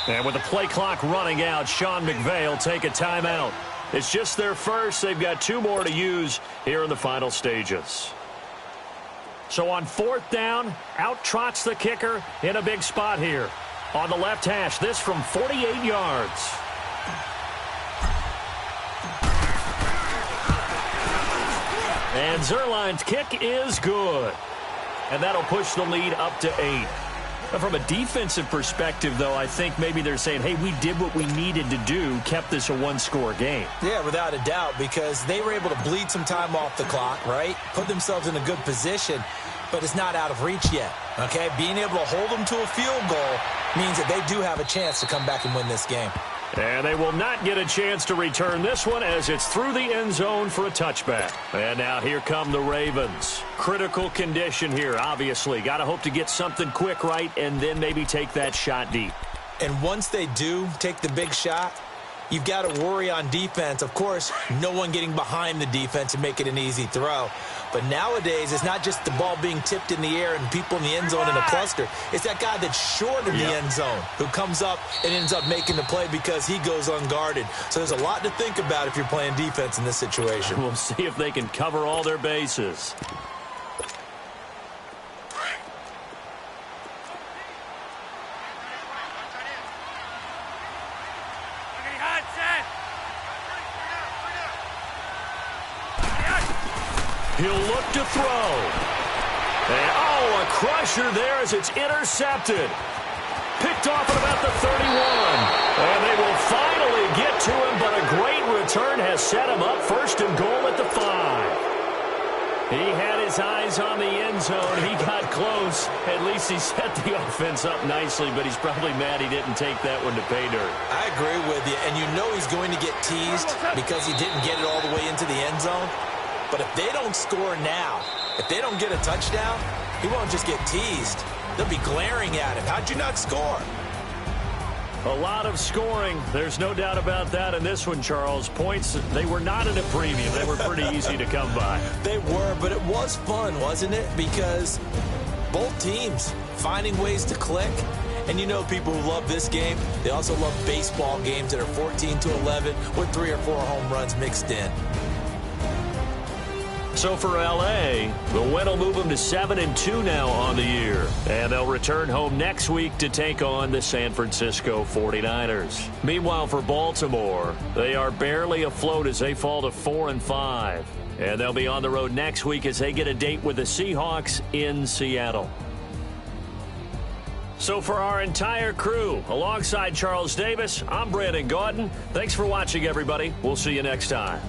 And with the play clock running out, Sean McVay will take a timeout. It's just their first. They've got 2 more to use here in the final stages. So on 4th down, out trots the kicker in a big spot here. On the left hash, this from 48 yards. And Zuerlein's kick is good. And that'll push the lead up to 8. From a defensive perspective, though, I think maybe they're saying, hey, we did what we needed to do, kept this a one-score game. Yeah, without a doubt, because they were able to bleed some time off the clock, right? Put themselves in a good position, but it's not out of reach yet, okay? Being able to hold them to a field goal means that they do have a chance to come back and win this game. And they will not get a chance to return this one as it's through the end zone for a touchback. And now here come the Ravens. Critical condition here, obviously. Got to hope to get something quick right and then maybe take that shot deep. And once they do take the big shot, you've got to worry on defense. Of course, no one getting behind the defense and make it an easy throw. But nowadays, it's not just the ball being tipped in the air and people in the end zone in a cluster. It's that guy that's short of the end zone who comes up and ends up making the play because he goes unguarded. So there's a lot to think about if you're playing defense in this situation. We'll see if they can cover all their bases. He'll look to throw. And, a crusher there as it's intercepted. Picked off at about the 31. And they will finally get to him, but a great return has set him up first and goal at the 5. He had his eyes on the end zone. He got close. At least he set the offense up nicely, but he's probably mad he didn't take that one to pay dirt. I agree with you, and you know he's going to get teased because he didn't get it all the way into the end zone. But if they don't score now, if they don't get a touchdown, he won't just get teased. They'll be glaring at him. How'd you not score? A lot of scoring. There's no doubt about that in this one, Charles. Points, they were not in a premium. They were pretty easy to come by. They were, but it was fun, wasn't it? Because both teams finding ways to click. And you know people who love this game, they also love baseball games that are 14-11 with 3 or 4 home runs mixed in. So for L.A., the win will move them to 7-2 now on the year. And they'll return home next week to take on the San Francisco 49ers. Meanwhile, for Baltimore, they are barely afloat as they fall to 4-5. And they'll be on the road next week as they get a date with the Seahawks in Seattle. So for our entire crew, alongside Charles Davis, I'm Brandon Gaudin. Thanks for watching, everybody. We'll see you next time.